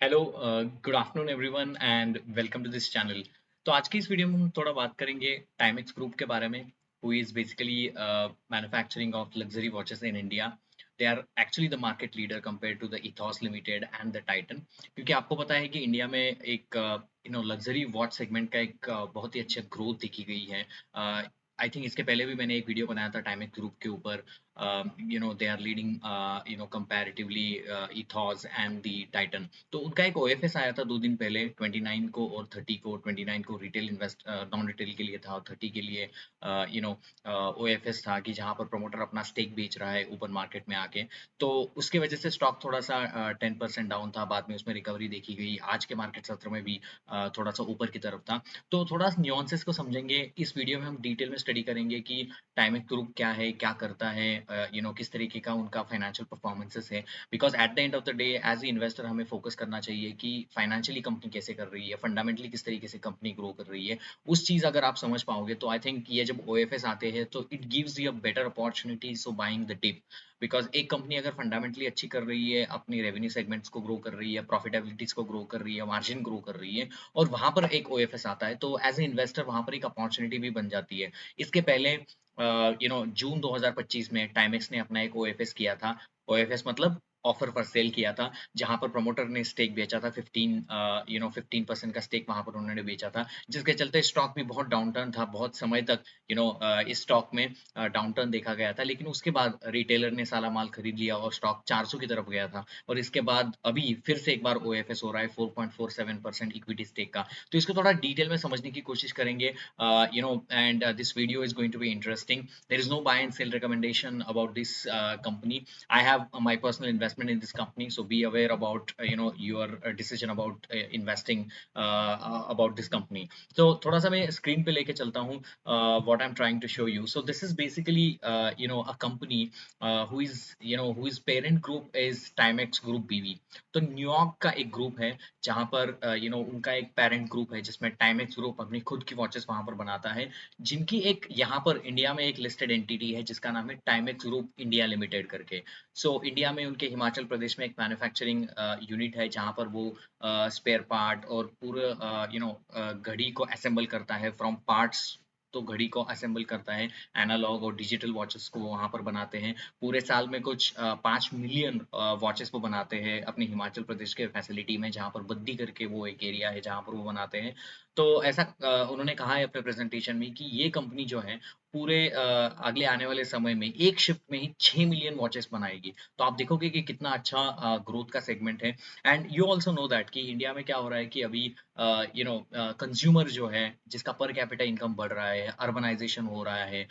Hello, good afternoon everyone and welcome to this channel. तो आज की इस वीडियो में हम थोड़ा बात करेंगे टाइमेक्स ग्रुप के बारे में, who is basically manufacturing of luxury watches in India. They are actually the market leader compare to the Ethos limited and the Titan. क्योंकि आपको पता है कि इंडिया में एक लग्जरी वॉच सेगमेंट का एक बहुत ही अच्छा ग्रोथ देखी गई है। आई थिंक इसके पहले भी मैंने एक वीडियो बनाया था टाइमेक्स ग्रुप के ऊपर। They are leading comparatively Ethos and the Titan. तो उनका एक ओएफएस आया था 2 दिन पहले 29 को और 30 को। 29 को रिटेल नॉन रिटेल के लिए था और 30 के लिए ओएफएस था कि जहाँ पर प्रमोटर अपना स्टेक बेच रहा है ओपन मार्केट में आके। तो उसकी वजह से स्टॉक थोड़ा-सा 10% डाउन था, बाद में उसमें रिकवरी देखी गई। आज के मार्केट सत्र में भी थोड़ा-सा ऊपर की तरफ था। तो थोड़ा न्यूएंसेस को समझेंगे, इस वीडियो में हम डिटेल में स्टडी करेंगे कि टाइमेक्स ग्रुप क्या है, क्या करता है, किस तरीके का उनका फाइनेंशियल परफॉर्मेंसेस है। Because at the end of the day as a investor हमें फोकस करना चाहिए कि फाइनेंशियली कंपनी कैसे कर रही है, फंडामेंटली किस तरीके से कंपनी ग्रो कर रही है। उस चीज़ अगर आप समझ पाओगे तो आई थिंक ये जब ओएफएस आते हैं तो it gives you a better opportunities for buying the dip. Because एक कंपनी अगर फंडामेंटली अच्छी कर रही है, अपनी रेवेन्यू सेगमेंट्स को ग्रो कर रही है, प्रॉफिटेबिलिटीज़ को ग्रो कर रही है, मार्जिन ग्रो कर रही है और वहाँ पर एक ओएफएस आता है, तो एज़ अ इन्वेस्टर वहाँ पर एक अपॉर्च्युनिटी भी बन जाती है। इसके पहले जून 2025 में टाइमेक्स ने अपना एक ओएफएस किया था। ओएफएस मतलब ऑफर फॉर सेल किया था, जहाँ पर प्रमोटर ने स्टेक बेचा था 15% का स्टेक वहाँ पर उन्होंने बेचा था, जिसके चलते स्टॉक भी बहुत डाउनटर्न था, बहुत समय तक इस स्टॉक में डाउनटर्न देखा गया था। लेकिन उसके बाद रिटेलर ने सारा माल खरीद लिया और स्टॉक 400 की तरफ गया था और इसके बाद अभी फिर से एक बार ओएफएस हो रहा है 4.47% इक्विटी स्टेक का। तो इसको थोड़ा डिटेल में समझने की कोशिश करेंगे। This video is going to be interesting. There is no buy and sell recommendation about this company. I have my personal investment in this company, so be aware about your decision about investing about this company. So थोड़ा सा मैं screen पे लेके चलता हूँ what I'm trying to show you. So this is basically a company whose parent group is Timex Group BV. तो New York का एक ग्रुप है जहाँ पर उनका एक पेरेंट ग्रुप है जिसमें टाइमेक्स ग्रुप अपनी खुद की वॉचेस वहां पर बनाता है, जिनकी एक यहाँ पर इंडिया में एक लिस्टेड एंटिटी है जिसका नाम है टाइमेक्स ग्रुप इंडिया लिमिटेड करके। सो इंडिया में उनके हिमाचल प्रदेश में एक मैन्युफैक्चरिंग यूनिट है जहाँ पर वो स्पेयर पार्ट और पूरे घड़ी को असेंबल करता है फ्रॉम पार्ट्स। तो घड़ी को असेंबल करता है, एनालॉग और डिजिटल वॉचेस को वहां पर बनाते हैं। पूरे साल में कुछ 5 मिलियन वॉचेस वो बनाते हैं अपनी हिमाचल प्रदेश के फैसिलिटी में, जहाँ पर बद्दी करके वो एक एरिया है जहाँ पर वो बनाते हैं। तो ऐसा उन्होंने कहा है अपने प्रेजेंटेशन में कि ये कंपनी जो है पूरे अगले आने वाले समय में एक शिफ्ट में ही 6 मिलियन वॉचेस बनाएगी। तो आप देखोगे कि कितना अच्छा ग्रोथ का सेगमेंट है। And you also know that कि इंडिया में क्या हो रहा है कि अभी कंज्यूमर जो है जिसका पर कैपिटा इनकम बढ़ रहा है, अर्बनाइजेशन हो रहा है,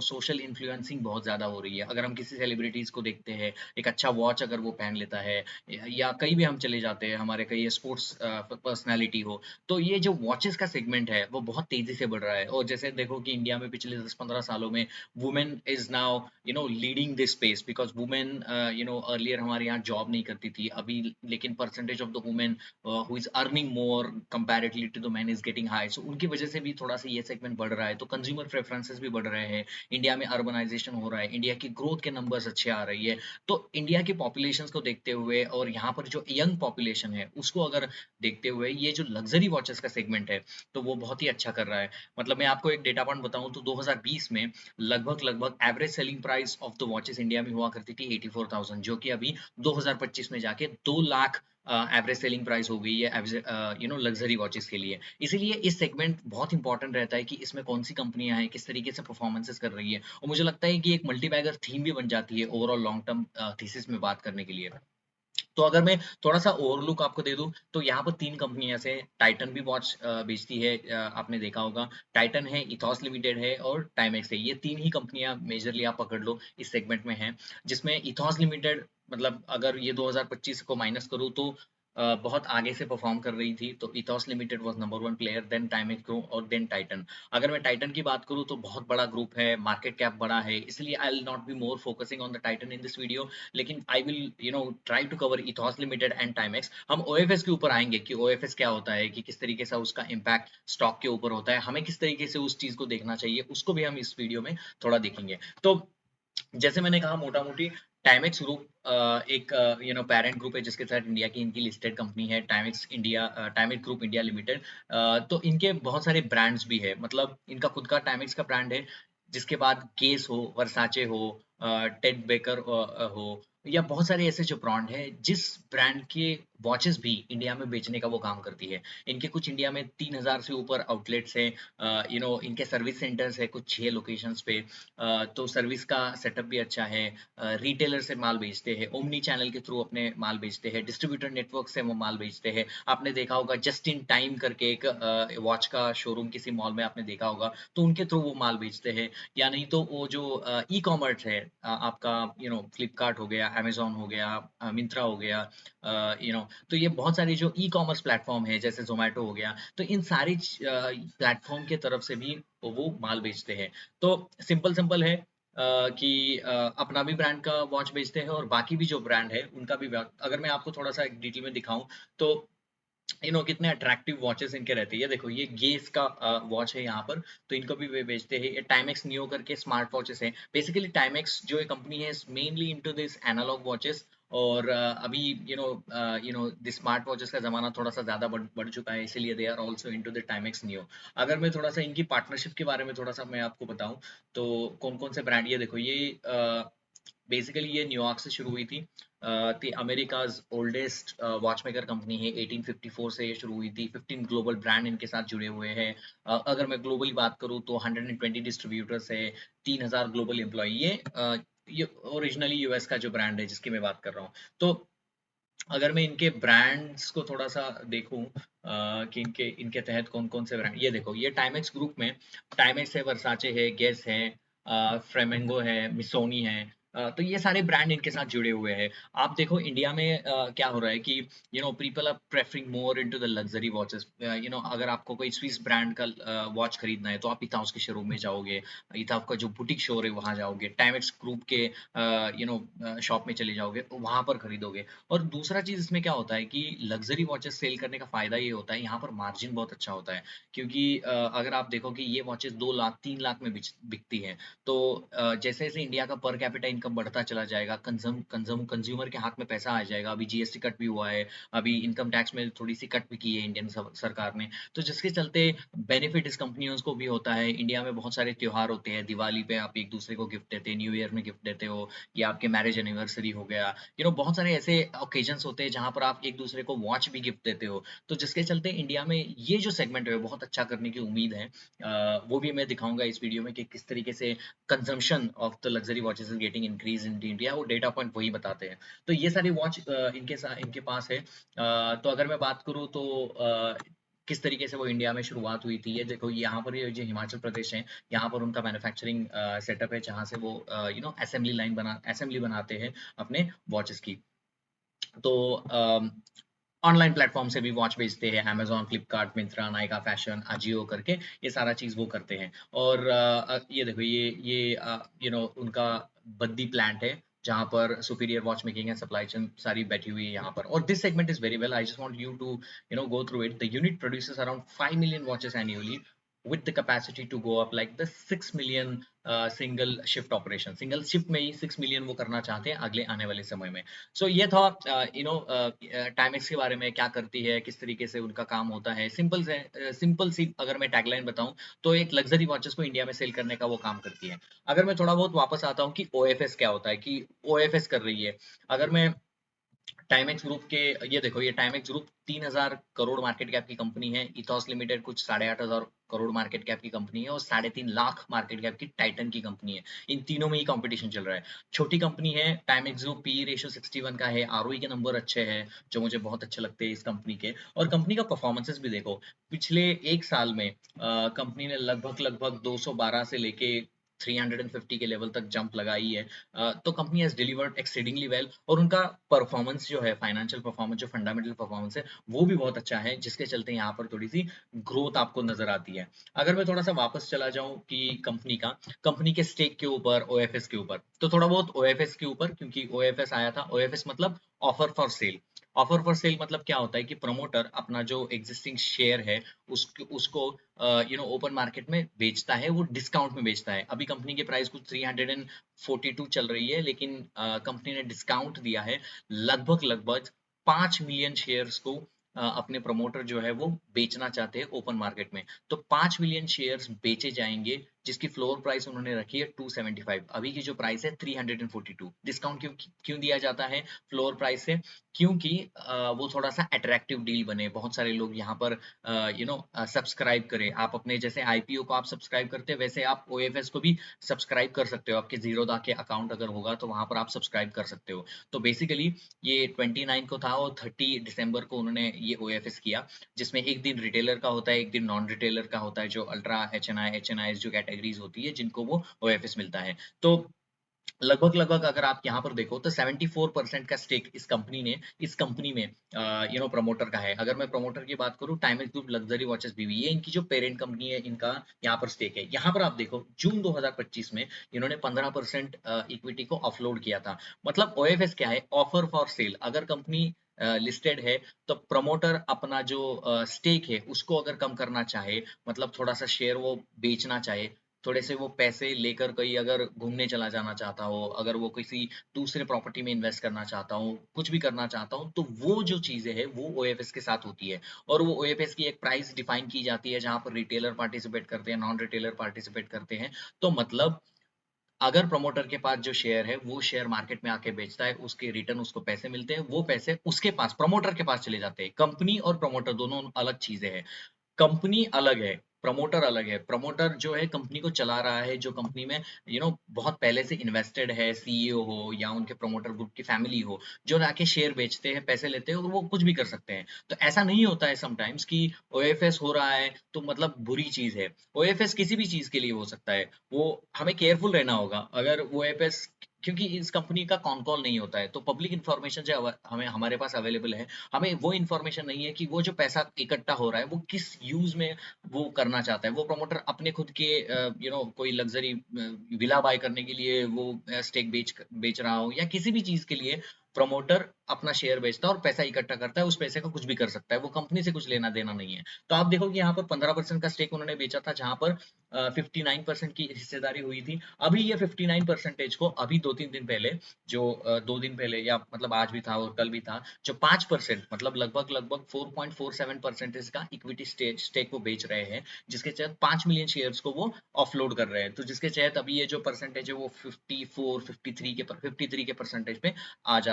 सोशल इन्फ्लुएंसिंग बहुत ज़्यादा हो रही है। अगर हम किसी सेलिब्रिटीज़ को देखते हैं, एक अच्छा वॉच अगर वो पहन लेता है या कहीं भी हम चले जाते हैं, हमारे कहीं स्पोर्ट्स पर्सनैलिटी हो, तो ये जो वॉचेस का सेगमेंट है, वो बहुत तेज़ी से बढ़ रहा है। और जैसे देखो कि इंडिया में पिछले 10-15 सालों में women is now leading this space because women earlier हमारे यहाँ जॉब नहीं करती थी। अभी लेकिन percentage of the women who is earning more comparatively to the men is getting high. So उनकी वजह से भी थोड़ा-सा ये सेगमेंट बढ़ रहा है। तो कंज्यूमर प्रेफरेंसेस भी बढ़ रहे हैं। इंडिया में अर्बनाइजेशन हो रहा है। इंडिया की ग्रोथ के नंबर्स अच्छे आ रही है। तो इंडिया की पॉपुलेशंस को देखते हुए और यहाँ पर जो यंग पॉपुलेशन है, उसको अगर देखते हुए ये जो लग्ज़री वॉचेस का सेगमेंट है, तो वो बहुत ही अच्छा कर रहा है। मतलब मैं आपको एक डेटा पॉइंट बताऊँ तो 2020 में लगभग-लगभग average selling price of the watches India में हुआ करती थी 84,000, जो कि अभी 2025 में जाके 2 लाख एवरेज सेलिंग प्राइस हो गई है लग्ज़री वॉचेस के लिए। इसीलिए इस सेगमेंट बहुत इंपॉर्टेंट रहता है कि इसमें कौन-सी कंपनियाँ हैं, किस तरीके से परफॉर्मेंसेस कर रही है। और मुझे लगता है कि एक मल्टी बैगर थीम भी बन जाती है ओवरऑल लॉन्ग टर्म थीसिस में बात करने के लिए। तो अगर मैं थोड़ा-सा ओवरलुक आपको दे दूँ, तो यहाँ पर 3 कंपनियाँ जैसे टाइटन भी वॉच बेचती है, आपने देखा होगा। टाइटन है, इथॉस लिमिटेड है और टाइमेक्स है। ये 3 ही कंपनियाँ मेजरली आप पकड़ लो इस सेगमेंट में हैं, जिसमें इथॉस लिमिटेड मतलब अगर ये 2025 को माइनस करूँ तो बहुत आगे से परफ़ॉर्म कर रही थी। तो Ethos limited was number 1 player, then Timex group और देन टाइटन। अगर मैं टाइटन की बात करूँ तो बहुत बड़ा ग्रुप है, मार्केट कैप बड़ा है, इसलिए I will not be more focusing on the Titan in this video. लेकिन I will try to cover Ethos limited and Timex. हम ओएफएस के ऊपर आएंगे कि ओएफएस क्या होता है, कि किस तरीके से उसका इम्पैक्ट स्टॉक के ऊपर होता है, हमें किस तरीके से उस चीज को देखना चाहिए, उसको भी हम इस वीडियो में थोड़ा देखेंगे। तो जैसे मैंने कहा मोटा मोटी टाइमेक्स ग्रुप एक पेरेंट ग्रुप है जिसके साथ इंडिया की इनकी लिस्टेड कंपनी है टाइमेक्स ग्रुप इंडिया लिमिटेड। तो इनके बहुत सारे ब्रांड्स भी है, मतलब इनका खुद का टाइमेक्स का ब्रांड है, जिसके बाद गेस हो, वर्साचे हो, टेड बेकर हो, या बहुत सारे ऐसे जो ब्रांड है जिस ब्रांड के वॉचेस भी इंडिया में बेचने का वो काम करती है। इनके कुछ इंडिया में 3000 से ऊपर आउटलेट्स है, इनके सर्विस सेंटर्स है कुछ 6 लोकेशंस पे। तो सर्विस का सेटअप भी अच्छा है। रिटेलर से माल बेचते हैं, ओमनी चैनल के थ्रू अपने माल बेचते हैं, डिस्ट्रीब्यूटर नेटवर्क से वो माल बेचते हैं। आपने देखा होगा जस्ट इन टाइम करके एक वॉच का शोरूम किसी मॉल में आपने देखा होगा, तो उनके थ्रू वो माल बेचते हैं। या नहीं तो वो जो ई कॉमर्स है, आपका फ्लिपकार्ट हो गया, अमेजोन हो गया, मिंत्रा हो गया, तो ये बहुत सारी जो ई कॉमर्स प्लेटफॉर्म है जैसे जोमेटो हो गया, तो इन सारी प्लेटफॉर्म के तरफ से भी वो माल बेचते हैं। तो सिंपल सिंपल है कि अपना भी ब्रांड का वॉच बेचते हैं और बाकी भी जो ब्रांड है उनका भी अगर मैं आपको थोड़ा सा डिटेल में दिखाऊं, तो कितने अट्रैक्टिव वॉचेस इनके रहते हैं। ये देखो, ये गेस का वॉच है यहाँ पर, तो इनको भी वे बेचते हैं। ये टाइमेक्स नियो करके स्मार्ट वॉचेस हैं। बेसिकली टाइमेक्स जो ये कंपनी है mainly into this analog watches. और अभी दिस स्मार्ट वॉचेस का जमाना थोड़ा सा ज्यादा बढ़ चुका है, इसीलिए they are also into the Timex Neo. अगर मैं थोड़ा सा इनकी पार्टनरशिप के बारे में थोड़ा सा मैं आपको बताऊं, तो कौन कौन से ब्रांड, ये देखो, ये बेसिकली ये न्यूयॉर्क से शुरू हुई थी। थी अमेरिकाज ओल्डेस्ट वॉचमेकर कंपनी है, 1854 से ये शुरू हुई थी। 15 ग्लोबल ब्रांड इनके साथ जुड़े हुए हैं। अगर मैं ग्लोबली बात करूँ तो 120 डिस्ट्रीब्यूटर्स है, 3000 ग्लोबल एम्प्लॉय। ये ओरिजिनली यूएस का जो ब्रांड है जिसकी मैं बात कर रहा हूँ। तो अगर मैं इनके ब्रांड्स को थोड़ा सा देखूं, कि इनके इनके तहत कौन कौन से ब्रांड, ये देखो, ये टाइमेक्स ग्रुप में टाइमेक्स है, वर्साचे है, गेस है, फ्लेमिंगो है, मिसोनी है। तो ये सारे ब्रांड इनके साथ जुड़े हुए हैं। आप देखो इंडिया में क्या हो रहा है कि people are preferring more into the luxury watches. अगर आपको कोई स्विस ब्रांड का वॉच खरीदना है तो आप इताउस के शोरूम में जाओगे, इताउस का जो बुटीक शोर है वहां जाओगे, टाइमेक्स ग्रुप के शॉप में चले जाओगे, वहां पर खरीदोगे। और दूसरा चीज इसमें क्या होता है कि लग्जरी वॉचेस सेल करने का फायदा ये होता है, यहाँ पर मार्जिन बहुत अच्छा होता है। क्योंकि अगर आप देखो कि ये वॉचेस 2 लाख 3 लाख में बिकती है, तो जैसे जैसे इंडिया का पर कैपिटा इनकम बढ़ता चला जाएगा, कंज्यूमर के हाथ में पैसा आ जाएगा। अभी जीएसटी कट भी हुआ है, अभी इनकम टैक्स में थोड़ी सी कट भी की है इंडियन सरकार ने, तो जिसके चलते बेनिफिट इस कंपनियों को भी होता है। इंडिया में बहुत सारे त्योहार होते हैं, दिवाली पे आप एक दूसरे को गिफ्ट देते हैं, न्यू ईयर में गिफ्ट देते हो, या आपके मैरिज एनिवर्सरी हो गया, बहुत सारे ऐसे ओकेजन्स होते हैं जहां पर आप एक दूसरे को वॉच भी गिफ्ट देते हो। तो जिसके चलते इंडिया में ये जो सेगमेंट है बहुत अच्छा करने की उम्मीद है। वो भी मैं दिखाऊंगा इस वीडियो में कि किस तरीके से consumption of the luxury watches is getting increase in India, वो डेटा पॉइंट वही बताते हैं। तो ये सारी वॉच इनके पास है। तो अगर मैं बात करूँ तो किस तरीके से वो इंडिया में शुरुआत हुई थी, ये देखो, यहाँ पर ये जो हिमाचल प्रदेश है, यहाँ पर उनका मैन्युफैक्चरिंग सेटअप है, जहाँ से वो असेंबली बनाते हैं अपने वॉचेस की। तो ऑनलाइन प्लेटफॉर्म से भी वॉच बेचते हैं, अमेजोन, फ्लिपकार्ट, मिंत्रा, नायका फैशन, अजियो करके, ये सारा चीज वो करते हैं। और ये देखो, उनका बद्दी प्लांट है जहां पर superior watch making and supply chain सारी बैठी हुई है यहाँ पर। और this segment is very well, I just want you to go through it. The unit produces around 5 million watches annually with the capacity to go up like the 6 million single shift में ही 6 million वो करना चाहते हैं अगले आने वाले समय में। सो ये था टाइमेक्स के बारे में, क्या करती है, किस तरीके से उनका काम होता है। सिंपल सी अगर मैं टैगलाइन बताऊं, तो एक लग्जरी वॉचेस को इंडिया में सेल करने का वो काम करती है। अगर मैं थोड़ा बहुत वापस आता हूँ कि ओएफएस क्या होता है, कि ओएफएस कर रही है। अगर मैं टाइमेक्स ग्रुप के, ये देखो, ये Timex group 3000 crore market cap की कंपनी है। इथॉस लिमिटेड कुछ 8500 करोड़ मार्केट कैप की कंपनी है, और 3.5 लाख मार्केट कैप की टाइटन की कंपनी है। इन तीनों में ही कंपटीशन चल रहा है। छोटी कंपनी है टाइमेक्स ग्रुप, पी रेशियो 61 का है, आरओई के नंबर अच्छे हैं जो मुझे बहुत अच्छे लगते हैं इस कंपनी के। और कंपनी का परफॉर्मेंसेस भी देखो, पिछले एक साल में कंपनी ने लगभग लगभग 212 से लेके 350 के लेवल तक जंप लगाई है। तो company has delivered exceedingly well, और उनका परफॉर्मेंस जो है, फाइनेंशियल परफॉर्मेंस, जो फंडामेंटल परफॉर्मेंस है, वो भी बहुत अच्छा है, जिसके चलते यहाँ पर थोड़ी सी ग्रोथ आपको नजर आती है। अगर मैं थोड़ा सा वापस चला जाऊं कि कंपनी के स्टेक के ऊपर, ओएफएस के ऊपर, तो थोड़ा बहुत ओएफएस के ऊपर, क्योंकि ओएफएस आया था। ओएफएस मतलब offer for sale. Offer for sale मतलब क्या होता है कि प्रमोटर अपना जो एग्जिस्टिंग शेयर है उसको ओपन मार्केट में बेचता है, वो डिस्काउंट में बेचता है। अभी कंपनी की प्राइस कुछ 342 चल रही है, लेकिन कंपनी ने डिस्काउंट दिया है लगभग लगभग 5 मिलियन शेयर्स को। अपने प्रमोटर जो है वो बेचना चाहते हैं ओपन मार्केट में। तो 5 मिलियन शेयर्स बेचे जाएंगे, जिसकी फ्लोर प्राइस उन्होंने रखी है 275। अभी की जो प्राइस है 342। डिस्काउंट क्यों क्यों दिया जाता है फ्लोर प्राइस से? क्योंकि वो थोड़ा सा अट्रैक्टिव डील बने, बहुत सारे लोग यहाँ पर सब्सक्राइब करें। आप अपने जैसे आईपीओ को आप सब्सक्राइब करते हैं, वैसे आप ओएफएस को भी सब्सक्राइब कर सकते हो। आपके जीरोधा के अकाउंट अगर होगा तो वहां पर आप सब्सक्राइब कर सकते हो। तो बेसिकली ये 29 को था और 30 दिसंबर को उन्होंने ये ओएफएस किया, जिसमें एक दिन रिटेलर का होता है, एक दिन नॉन रिटेलर का होता है, जो अल्ट्रा एच एन आई जो कैटेगरीज होती है जिनको वो ओएफएस मिलता है। तो लगभग लगभग अगर आप यहाँ पर देखो तो 74% का स्टेक इस कंपनी में प्रमोटर का है। अगर मैं प्रमोटर की बात करूँ, टाइमेक्स ग्रुप लग्जरी वॉचेस बीवी, ये इनकी जो पेरेंट कंपनी है, इनका यहाँ पर स्टेक है। यहाँ पर आप देखो जून 2025 में इन्होंने 15% इक्विटी को ऑफलोड किया था। मतलब ओएफएस क्या है? Offer for sale. अगर कंपनी लिस्टेड है तो प्रमोटर अपना जो स्टेक है उसको अगर कम करना चाहे, मतलब थोड़ा सा शेयर वो बेचना चाहे, थोड़े से वो पैसे लेकर कहीं अगर घूमने चला जाना चाहता हो, अगर वो किसी दूसरे प्रॉपर्टी में इन्वेस्ट करना चाहता हो, कुछ भी करना चाहता हो, तो वो जो चीजें है वो ओएफएस के साथ होती है। और वो ओएफएस की एक प्राइस डिफाइन की जाती है जहां पर रिटेलर पार्टिसिपेट करते हैं, नॉन रिटेलर पार्टिसिपेट करते हैं। तो मतलब अगर प्रमोटर के पास जो शेयर है वो शेयर मार्केट में आके बेचता है, उसके रिटर्न उसको पैसे मिलते हैं, वो पैसे उसके पास प्रमोटर के पास चले जाते हैं। कंपनी और प्रमोटर दोनों अलग चीजें हैं। कंपनी अलग है, प्रमोटर अलग है। प्रमोटर जो है कंपनी को चला रहा है, जो कंपनी में बहुत पहले से इन्वेस्टेड है, सीईओ हो या उनके प्रमोटर ग्रुप की फैमिली हो, जो आके शेयर बेचते हैं, पैसे लेते हैं और वो कुछ भी कर सकते हैं। तो ऐसा नहीं होता है समटाइम्स कि ओएफएस हो रहा है तो मतलब बुरी चीज है। ओएफएस किसी भी चीज के लिए हो सकता है। वो हमें केयरफुल रहना होगा। अगर ओएफएस, क्योंकि इस कंपनी का कॉन कॉल नहीं होता है, तो पब्लिक इन्फॉर्मेशन जो हमें हमारे पास अवेलेबल है, हमें वो इन्फॉर्मेशन नहीं है कि वो जो पैसा इकट्ठा हो रहा है वो किस यूज में वो करना चाहता है। वो प्रमोटर अपने खुद के कोई लग्जरी विला बाय करने के लिए वो स्टेक बेच रहा हो, या किसी भी चीज के लिए प्रमोटर अपना शेयर बेचता है और पैसा इकट्ठा करता है, उस पैसे का कुछ भी कर सकता है, वो कंपनी से कुछ लेना देना नहीं है। तो आप देखो कि यहाँ पर 15% का स्टेक उन्होंने बेचा था, जहां पर 59% की हिस्सेदारी हुई थी। अभी ये 59% को अभी 2-3 दिन पहले, जो 2 दिन पहले या मतलब आज भी था और कल भी था, जो 5% मतलब लगभग लगभग 4.47% का इक्विटी स्टेक वो बेच रहे हैं, जिसके तहत 5 मिलियन शेयर्स को वो ऑफलोड कर रहे हैं। तो जिसके तहत अभी ये जो परसेंटेज है वो 53 के परसेंटेज पे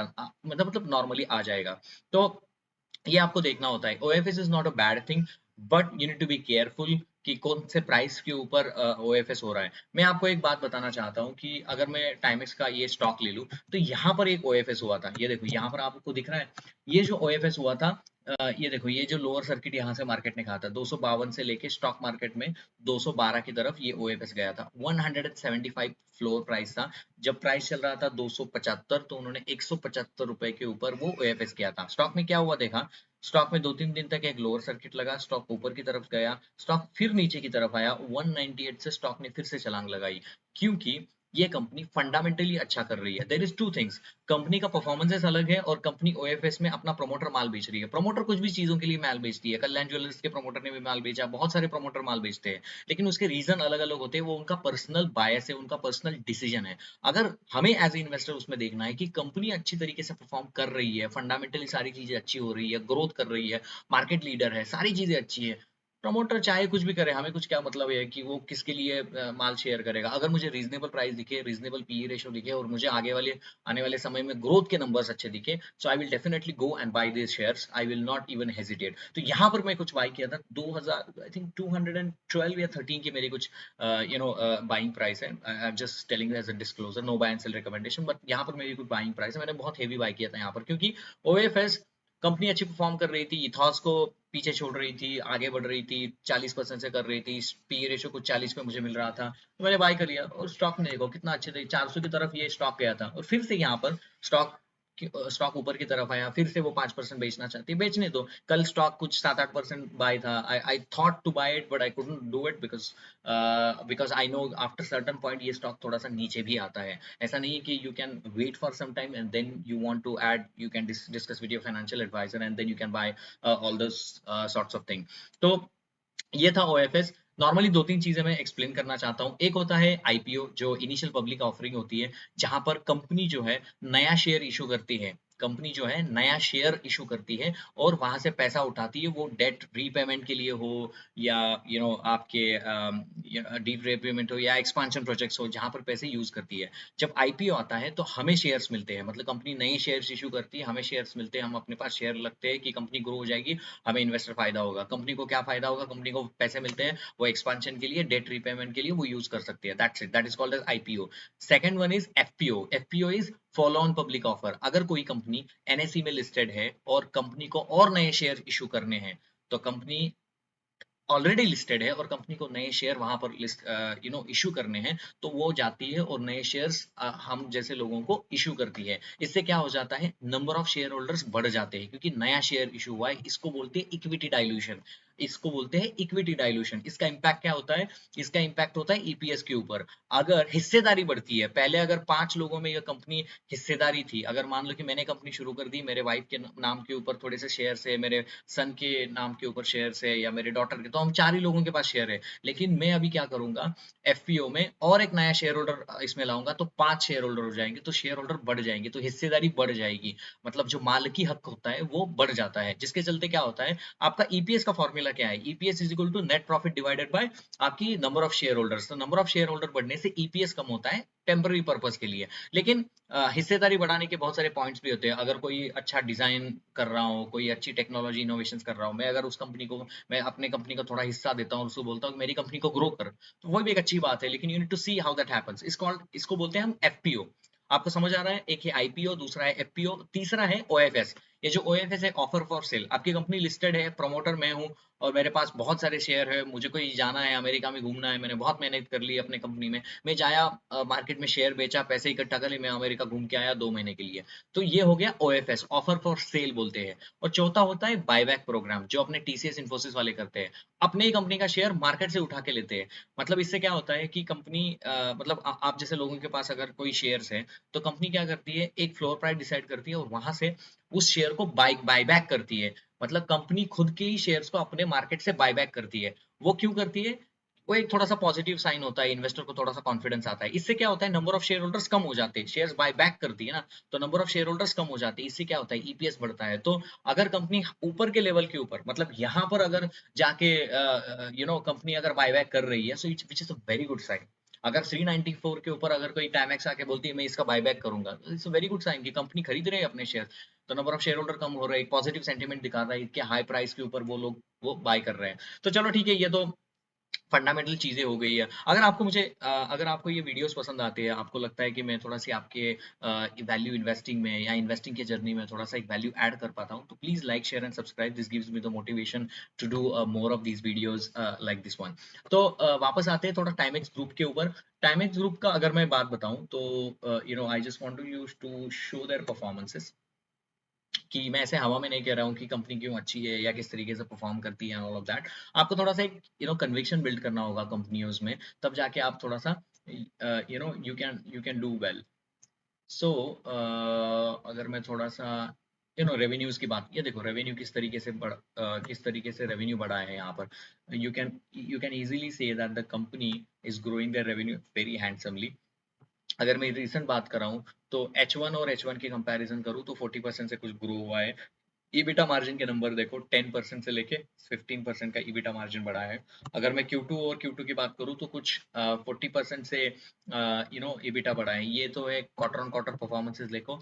मतलब नॉर्मली आ जाएगा। तो ये आपको देखना होता है। OFS is not a bad thing, but you need to be careful कि कौन से प्राइस के ऊपर ओएफएस हो रहा है। मैं आपको एक बात बताना चाहता हूँ कि अगर मैं टाइमेक्स का ये स्टॉक ले लूँ, तो यहाँ पर एक ओएफएस हुआ था। ये देखो यहाँ पर आपको दिख रहा है, ये जो ओएफएस हुआ था, ये देखो ये जो लोअर सर्किट यहाँ से मार्केट ने कहा था 252 से लेके स्टॉक मार्केट में 212 की तरफ ये ओएफएस गया था। 175 फ्लोर प्राइस था। जब प्राइस चल रहा था 275, तो उन्होंने 175 रुपए के ऊपर वो ओएफएस किया था। स्टॉक में क्या हुआ देखा, स्टॉक में 2-3 दिन तक एक लोअर सर्किट लगा, स्टॉक ऊपर की तरफ गया, स्टॉक फिर नीचे की तरफ आया, 198 से स्टॉक ने फिर से छलांग लगाई। क्योंकि ये कंपनी फंडामेंटली अच्छा कर रही है। There is two things, company का परफॉर्मेंसेस अलग है और कंपनी ओएफएस में अपना प्रमोटर माल बेच रही है। प्रमोटर कुछ भी चीजों के लिए माल बेचती है। कल्याण ज्वेलर्स के प्रमोटर ने भी माल बेचा, बहुत सारे प्रमोटर माल बेचते हैं, लेकिन उसके रीजन अलग अलग होते हैं। वो उनका पर्सनल बायस है, उनका पर्सनल डिसीजन है। अगर हमें एज ए इन्वेस्टर उसमें देखना है कि कंपनी अच्छी तरीके से परफॉर्म कर रही है, फंडामेंटली सारी चीजें अच्छी हो रही है, ग्रोथ कर रही है, मार्केट लीडर है, सारी चीजें अच्छी है, प्रमोटर चाहे कुछ भी करे, हमें कुछ क्या मतलब है कि वो किसके लिए माल शेयर करेगा। अगर मुझे रीजनेबल प्राइस दिखे, रीजनेबल पीई रेशियो दिखे और मुझे आने वाले समय में ग्रोथ के नंबर्स अच्छे दिखे, so I will definitely go and buy this shares. I will not even hesitate. तो यहाँ पर मैं कुछ बाय किया था 2000 आई थिंक 212 या 13 की मेरी कुछ बाइंग प्राइस है। I am just telling as a disclosure, no buy and sell recommendation, but यहाँ पर मेरी कुछ बाइंग प्राइस है। मैंने बहुत हेवी बाय किया था यहाँ पर, क्योंकि ओएफएस कंपनी अच्छी परफॉर्म कर रही थी, इथॉस को पीछे छोड़ रही थी, आगे बढ़ रही थी, 40% से कर रही थी, पी रेशियो कुछ 40 पे मुझे मिल रहा था, तो मैंने बाय कर लिया। और स्टॉक में देखो कितना अच्छे थे, 400 की तरफ ये स्टॉक गया था और फिर से यहाँ पर स्टॉक स्टॉक ऊपर की तरफ आया, फिर से वो 5% बेचना चाहती है, बेचने दो। कल स्टॉक कुछ 7-8% बाय था, I thought to buy it but I couldn't do it because I know after certain point ये स्टॉक थोड़ा सा नीचे भी आता है। ऐसा नहीं है कि you can wait for some time and then you want to add, you can discuss with your financial advisor and then you can buy all those sorts of thing. तो ये था ओएफएस। नॉर्मली दो तीन चीजें मैं explain करना चाहता हूँ। एक होता है आईपीओ, जो इनिशियल पब्लिक ऑफरिंग होती है, जहां पर कंपनी जो है नया शेयर इशू करती है। कंपनी जो है नया शेयर इशू करती है और वहां से पैसा उठाती है, वो डेट रीपेमेंट के लिए हो या आपके डीप रीपेमेंट हो या एक्सपांशन प्रोजेक्ट्स हो, जहां पर पैसे यूज करती है। जब आईपीओ आता है तो हमें शेयर्स मिलते हैं, मतलब कंपनी नए शेयर्स इशू करती है, हमें शेयर्स मिलते हैं, हम अपने पास शेयर लगते हैं कि कंपनी ग्रो हो जाएगी, हमें इन्वेस्टर फायदा होगा। कंपनी को क्या फायदा होगा? कंपनी को पैसे मिलते हैं, वो एक्सपांशन के लिए, डेट रीपेमेंट के लिए वो यूज कर सकती है। That's it, that is called as IPO. Second one is FPO. FPO is follow on public offer. अगर कोई कंपनी एनएसई में लिस्टेड है और कंपनी को और नए शेयर इशू करने हैं, तो कंपनी ऑलरेडी लिस्टेड है और कंपनी को नए शेयर वहां पर लिस्ट इशू करने हैं, तो वो जाती है और नए शेयर्स हम जैसे लोगों को इशू करती है। इससे क्या हो जाता है? नंबर ऑफ शेयर होल्डर्स बढ़ जाते हैं, क्योंकि नया शेयर इशू हुआ है। इसको बोलते हैं इक्विटी डाइल्यूशन। इसको बोलते हैं इक्विटी डाइल्यूशन। इसका इम्पैक्ट क्या होता है? इसका इम्पैक्ट होता है ईपीएस के ऊपर। अगर हिस्सेदारी बढ़ती है, पहले अगर 5 लोगों में यह कंपनी हिस्सेदारी थी, अगर मान लो कि मैंने कंपनी शुरू कर दी, मेरे वाइफ के नाम के ऊपर थोड़े से शेयर है, मेरे सन के नाम के ऊपर शेयर है या मेरे डॉटर के, तो हम 4 ही लोगों के पास शेयर है। लेकिन मैं अभी क्या करूंगा, एफपीओ में और एक नया शेयर होल्डर इसमें लाऊंगा, तो 5 शेयर होल्डर हो जाएंगे, तो शेयर होल्डर बढ़ जाएंगे, तो हिस्सेदारी बढ़ जाएगी। मतलब जो मालिकी हक होता है वो बढ़ जाता है, जिसके चलते क्या होता है, आपका ईपीएस का फॉर्मूला क्या है? EPS is equal to net profit divided by आपकी नंबर ऑफ शेयर होल्डर्स। तो नंबर ऑफ शेयर होल्डर बढ़ने से ईपीएस कम होता है टेम्पररी पर्पज के लिए। लेकिन हिस्सेदारी बढ़ाने के बहुत सारे पॉइंट्स भी होते हैं। अगर कोई अच्छा डिजाइन कर रहा हो, कोई अच्छी टेक्नोलॉजी इनोवेशंस कर रहा हूँ, मैं अगर उस कंपनी को, मैं अपने कंपनी का थोड़ा हिस्सा देता हूँ, उसको बोलता हूँ कि मेरी कंपनी को ग्रो कर, तो वो भी एक अच्छी बात है। लेकिन you need to see how that happens. इसको बोलते हैं हम एफपीओ। आपको समझ आ रहा है? एक है आईपीओ, दूसरा है एफपीओ, तीसरा है ओएफएस। ये जो ओएफएस है, ऑफर फॉर सेल। आपकी कंपनी लिस्टेड है, प्रमोटर मैं हूँ और मेरे पास बहुत सारे शेयर है, मुझे कोई जाना है, अमेरिका में घूमना है, मैंने बहुत मेहनत कर ली अपने कंपनी में, मैं जाया मार्केट में शेयर बेचा, पैसे इकट्ठा कर लिए, मैं अमेरिका घूम के आया 2 महीने के लिए। तो ये हो गया ओएफएस, ऑफर फॉर सेल बोलते हैं। और चौथा होता है बायबैक प्रोग्राम, जो अपने टीसीएस इन्फोसिस वाले करते हैं। अपने ही कंपनी का शेयर मार्केट से उठा के लेते हैं। मतलब इससे क्या होता है कि कंपनी मतलब आप जैसे लोगों के पास अगर कोई शेयर्स है, तो कंपनी क्या करती है, एक फ्लोर प्राइस डिसाइड करती है और वहां से उस शेयर को बायबैक करती है। मतलब कंपनी खुद के ही शेयर्स को अपने मार्केट से बायबैक करती है। वो क्यों करती है? वो एक थोड़ा सा पॉजिटिव साइन होता है, इन्वेस्टर को थोड़ा सा कॉन्फिडेंस आता है। इससे क्या होता है, नंबर ऑफ शेयर होल्डर्स कम हो जाते हैं, शेयर्स बाय बैक करती है ना, तो नंबर ऑफ शेयर होल्डर्स कम हो जाते हैं। इससे क्या होता है, ईपीएस बढ़ता है। तो अगर कंपनी ऊपर के लेवल के ऊपर, मतलब यहाँ पर अगर जाके कंपनी अगर बायबैक कर रही है, so which is a very good sign. अगर 394 के ऊपर अगर कोई टाइमेक्स आके बोलती है मैं इसका बायबैक करूंगा, it's a very good sign कि कंपनी खरीद रहे हैं अपने शेयर। तो नंबर ऑफ शेयर होल्डर कम हो रहे हैं, पॉजिटिव सेंटीमेंट दिखा रहा है, इतने हाई प्राइस के ऊपर वो लोग वो बाय कर रहे हैं। तो चलो ठीक है, ये तो फंडामेंटल चीजें हो गई है। अगर आपको ये वीडियोस पसंद आते हैं, आपको लगता है कि मैं थोड़ा सी आपके वैल्यू इन्वेस्टिंग में या इन्वेस्टिंग की जर्नी में थोड़ा सा एक वैल्यू ऐड कर पाता हूँ, तो please like share and subscribe. This gives me the motivation to do more of these videos like this one. तो वापस आते हैं थोड़ा टाइमेक्स ग्रुप के ऊपर। टाइमेक्स ग्रुप का अगर मैं बात बताऊं, तो I just want to use to show their performances, कि मैं ऐसे हवा में नहीं कह रहा हूँ कि कंपनी क्यों अच्छी है या किस तरीके से परफॉर्म करती है, ऑल ऑफ दैट। आपको थोड़ा सा एक कन्विक्शन बिल्ड करना होगा कंपनियों में, तब जाके आप थोड़ा सा यू कैन डू वेल। सो अगर मैं थोड़ा सा रेवेन्यूज की बात, ये देखो रेवेन्यू किस तरीके से रेवेन्यू बढ़ा है यहाँ पर। You can easily say that the company is growing the revenue very handsomely. अगर मैं रिसेंट बात कर रहा हूँ, तो H1 और H1 की कंपैरिजन करूँ तो 40% से कुछ ग्रो हुआ है। ईबिटा मार्जिन के नंबर देखो, 10% से लेके 15% का ईबिटा मार्जिन बढ़ा है। अगर मैं Q2 और Q2 की बात करूँ, तो कुछ 40% से ईबिटा बढ़ा है। ये तो है क्वार्टर ऑन क्वार्टर परफॉर्मेंसेस देखो,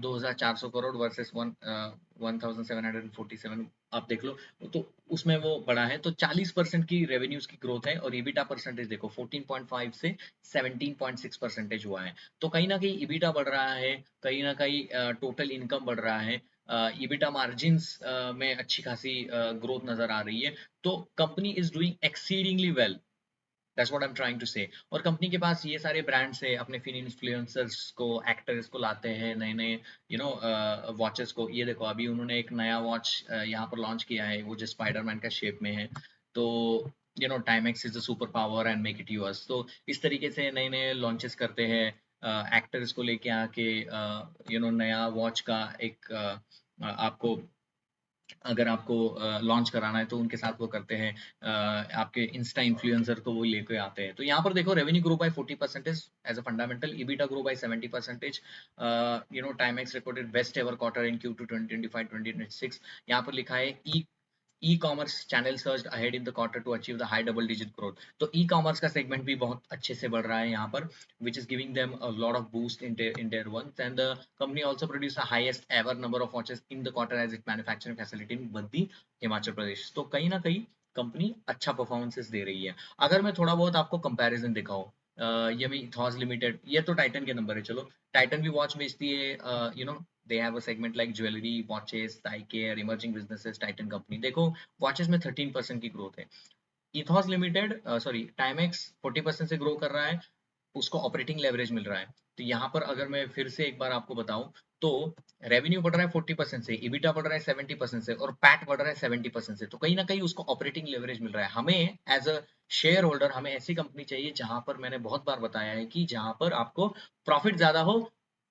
2400 करोड़ वर्सेस 1747 आप देख लो, तो उसमें वो बढ़ा है। तो 40% की रेवेन्यूज की ग्रोथ है, और ईबिटा परसेंटेज देखो 14.5 से 17.6% हुआ है। तो कहीं ना कहीं ईबिटा बढ़ रहा है, कहीं ना कहीं टोटल इनकम बढ़ रहा है, ईबिटा मार्जिन्स में अच्छी खासी ग्रोथ नजर आ रही है। तो company is doing exceedingly well. That's what I am trying to say. और कंपनी के पास ये सारे ब्रांड्स है, अपने फिन इन्फ्लुएंसर्स को, एक्टर्स को लाते हैं नए नए वॉचेस को। ये देखो अभी उन्होंने एक नया वॉच यहाँ पर लॉन्च किया है, वो जो स्पाइडरमैन का शेप में है। तो Timex is a super power and make it yours. तो इस तरीके से नए नए लॉन्चेस करते हैं, एक्टर्स को लेके आके नया वॉच का एक आपको, अगर आपको लॉन्च कराना है तो उनके साथ वो करते हैं। आपके इंस्टा इन्फ्लुएंसर को वो लेके आते हैं। तो यहाँ पर देखो revenue grow by 40% as a fundamental, EBITDA grow by 70%। Timex recorded best ever quarter in Q2 2025-2026। यहाँ पर लिखा है e-commerce channel surged ahead in the quarter to achieve the high double digit growth. तो ई-कॉमर्स का segment भी बहुत अच्छे से बढ़ रहा है यहाँ पर, which is giving them a lot of boost in their ones. And the company also produced the highest ever number of watches in the quarter as its manufacturing facility in Baddi, Himachal Pradesh. तो कहीं ना कहीं कंपनी अच्छा performances दे रही है। अगर मैं थोड़ा बहुत आपको कंपैरिजन दिखाऊं, ये भी थॉस लिमिटेड, ये तो टाइटन के नंबर है, चलो टाइटन भी वॉच बेचती है। they have a segment like jewelry, watches, eye care, emerging businesses, Titan company। देखो वॉचेस में 13% की ग्रोथ है। इथॉस लिमिटेड, सॉरी टाइमेक्स 40% से ग्रो कर रहा है, उसको ऑपरेटिंग लेवरेज मिल रहा है। तो यहाँ पर अगर मैं फिर से एक बार आपको बताऊं, तो रेवेन्यू बढ़ रहा है 40% से, इबिटा बढ़ रहा है 70% से, और पैट बढ़ रहा है 70% से। तो कहीं ना कहीं उसको ऑपरेटिंग लेवरेज मिल रहा है। हमें एज अ शेयर होल्डर हमें ऐसी कंपनी चाहिए जहां पर, मैंने बहुत बार बताया है कि जहां पर आपको प्रॉफिट ज्यादा हो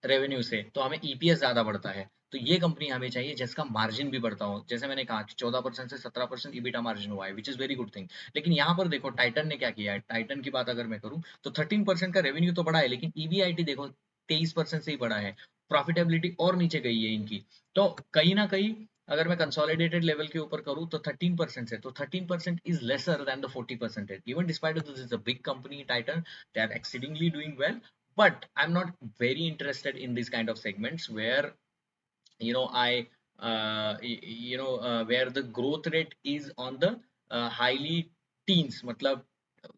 रेवेन्यू से, तो हमें ईपीएस ज्यादा बढ़ता है। तो ये कंपनी हमें चाहिए जिसका मार्जिन भी बढ़ता हो। जैसे मैंने कहा कि 14% से 17% ईबिटा मार्जिन हुआ है, which is very good thing. लेकिन यहाँ पर देखो टाइटन ने क्या किया है। टाइटन की बात अगर मैं करूँ तो 13% का रेवेन्यू तो बढ़ा है, लेकिन ईबीआईटी देखो 23% से ही बढ़ा है। प्रॉफिटेबिलिटी और नीचे गई है इनकी। तो कहीं ना कहीं अगर मैं कंसोलिडेटेड लेवल के ऊपर करूँ तो 13% से, तो 13% is lesser than the 40%। Even despite this is a big company Titan, they are exceedingly doing well, but I'm not very interested in these kind of segments where I where the growth rate is on the highly teens। मतलब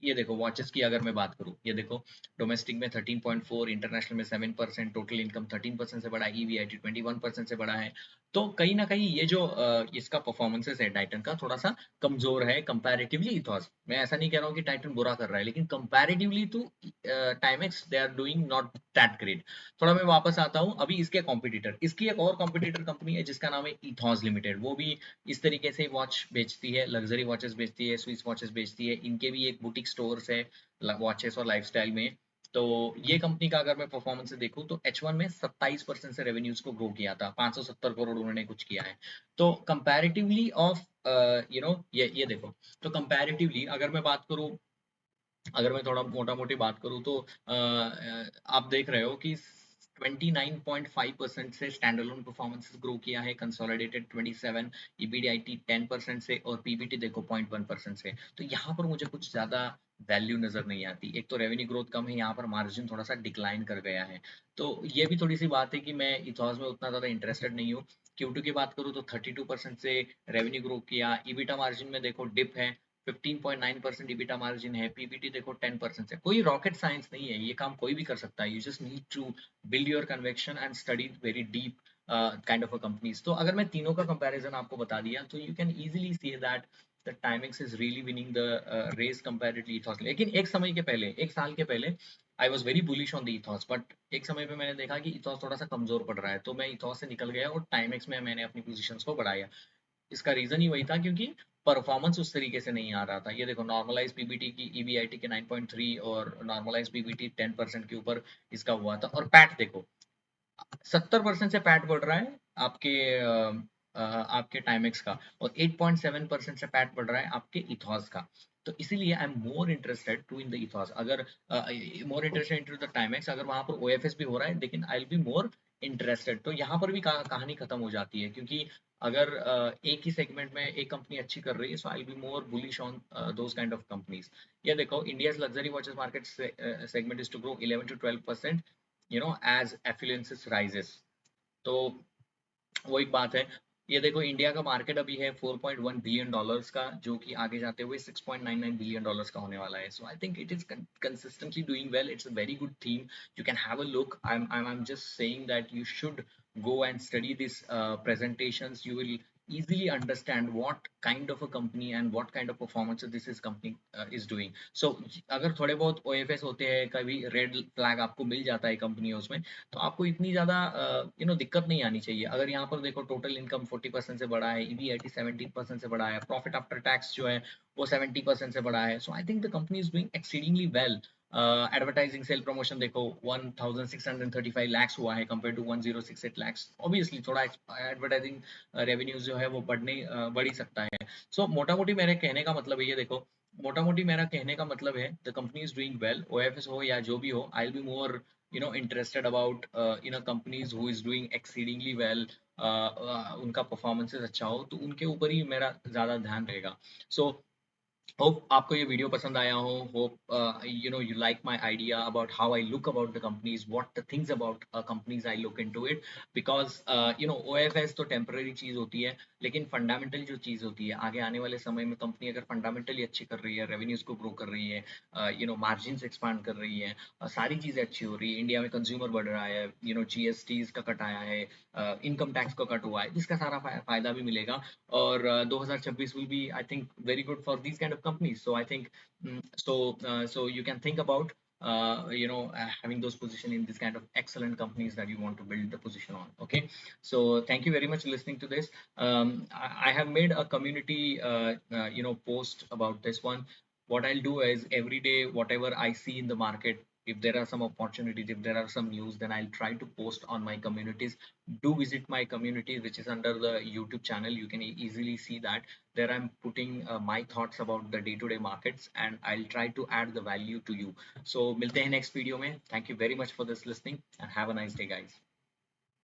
ये देखो watches की अगर मैं बात करूं, ये देखो डोमेस्टिक में 13.4, इंटरनेशनल में 7%, टोटल इनकम 13% से बढ़ा है, ईवीआईटी 21% से बढ़ा है। तो कहीं ना कहीं ये जो इसका परफॉर्मेंसेस है टाइटन का, थोड़ा सा कमजोर है कंपैरेटिवली इथॉस। मैं ऐसा नहीं कह रहा हूँ कि टाइटन बुरा कर रहा है, लेकिन comparatively to Timex they are doing not that great. थोड़ा मैं वापस आता हूँ अभी इसके कॉम्पिटिटर, इसकी एक और कॉम्पिटिटर कंपनी है जिसका नाम है इथॉस लिमिटेड। वो भी इस तरीके से वॉच बेचती है, लग्जरी वॉचेस बेचती है, स्विस वॉचेस बेचती है। इनके भी एक बुटीक स्टोर्स है वॉचेस और लाइफस्टाइल में। तो ये कंपनी का अगर मैं परफॉर्मेंस से देखूं तो H1 में 27% से रेवेन्यूज को ग्रो किया था, 570 करोड़ उन्होंने कुछ किया है। तो कंपैरेटिवली ऑफ ये देखो, तो कंपैरेटिवली अगर मैं बात करूं, अगर मैं थोड़ा मोटा मोटी बात करूं तो आप देख रहे हो कि 29.5% से स्टैंड अलोन परफॉर्मेंस ग्रो किया है, कंसोलिडेटेड 27, ईबीडीआईटी 10% से, और पीबीटी देखो 0.1% से। तो यहाँ पर मुझे कुछ ज्यादा वैल्यू नजर नहीं आती। एक तो रेवेन्यू ग्रोथ कम है, यहाँ पर मार्जिन थोड़ा सा डिक्लाइन कर गया है। तो ये भी थोड़ी सी बात है कि मैं इथॉस में उतना ज्यादा इंटरेस्टेड नहीं हूँ। Q2 की बात करूँ तो 32% से रेवेन्यू ग्रो किया, ईबिटा मार्जिन में देखो डिप है, 15.9% EBITDA मार्जिन है, पीबीटी देखो 10% से। कोई रॉकेट साइंस नहीं है, ये काम कोई भी कर सकता है। You just need to build your conviction and study very deep kind of a companies. तो अगर मैं तीनों का कंपैरिजन आपको बता दिया तो you can easily see that the timings is really winning the race comparatively Ethos. लेकिन एक समय के पहले, एक साल के पहले I was very bullish on the Ethos, but एक समय पे मैंने देखा कि इथॉस थोड़ा सा कमजोर पड़ रहा है, तो मैं इथॉस से निकल गया और टाइमिक्स में मैंने अपनी पोजीशंस को बढ़ाया। इसका रीजन ही वही था क्योंकि परफॉर्मेंस उस तरीके से नहीं आ रहा था। ये देखो नॉर्मलाइज पीबीटी की, ईबीआईटी के 9.3 और नॉर्मलाइज पीबीटी 10% के ऊपर इसका हुआ था। और पैट देखो 70% से पैट बढ़ रहा है आपके आपके टाइमेक्स का, और 8.7% से पैट बढ़ रहा है आपके इथॉस का। तो इसीलिए I am more interested to in the Ethos, अगर more interested into the Timex. अगर वहां पर ओएफएस भी हो रहा है, लेकिन I will be more interested. तो यहाँ पर भी कहानी खत्म हो जाती है, क्योंकि अगर एक ही सेगमेंट में एक कंपनी अच्छी कर रही है, so I will be more bullish on those kind of companies. ये देखो India's luxury watches market segment is to grow 11 to 12%, as affluence rises। तो वो एक बात है। ये देखो इंडिया का मार्केट अभी है $4.1 बिलियन का, जो कि आगे जाते हुए $6.99 बिलियन का होने वाला है। So I think it is consistently doing well. It's a very good theme, you can have a look. I'm just saying that you should go and study these presentations। You will easily understand what kind of a company and what kind of performance this is company is doing. So अगर थोड़े बहुत OFS होते हैं, कभी red flag आपको मिल जाता है कंपनियों में, तो आपको इतनी ज़्यादा दिक्कत नहीं आनी चाहिए। अगर यहाँ पर देखो टोटल इनकम 40% से बढ़ा है, EBIT 17% से बढ़ा है, प्रॉफिट आफ्टर टैक्स जो है वो 70% से बढ़ा है। So I think the company is doing exceedingly well. Advertising sale promotion देखो 1635 lakhs हुआ है कंपेयर टू 1068 lakhs। ऑब्वियसली थोड़ा एडवर्टाइजिंग रेवेन्यूज जो है वो बढ़ ही सकता है। सो मोटा मोटी मेरे कहने का मतलब है, ये देखो मोटा मोटी मेरा कहने का मतलब है the company is doing well, OFS हो या जो भी हो, आई will be more interested about companies who is doing exceedingly well, उनका परफॉर्मेंसेस अच्छा हो तो उनके ऊपर ही मेरा ज्यादा ध्यान रहेगा। सो होप आपको ये वीडियो पसंद आया हो। Hope you like my idea about how I look about the companies, what the things about companies I look into it, because OFS तो टेम्पररी चीज होती है, लेकिन फंडामेंटल जो चीज होती है आगे आने वाले समय में कंपनी अगर फंडामेंटली अच्छी कर रही है, रेवेन्यूज को ग्रो कर रही है, मार्जिन एक्सपांड कर रही है, सारी चीजें अच्छी हो रही है, इंडिया में कंज्यूमर बढ़ रहा है, GST का कट आया है, इनकम टैक्स का कट हुआ है, जिसका सारा फायदा भी मिलेगा। और 2026 will be, I think, very good for these kind of companies. So I think, so you can think about having those position in this kind of excellent companies that you want to build the position on. Okay, so thank you very much for listening to this. I have made a community post about this one. What I'll do is every day, whatever I see in the market, if there are some opportunities, if there are some news, then I'll try to post on my communities. Do visit my community, which is under the YouTube channel. You can easily see that there I'm putting my thoughts about the day-to-day markets, and I'll try to add the value to you. So milte hain next video mein. Thank you very much for this listening, and have a nice day, guys.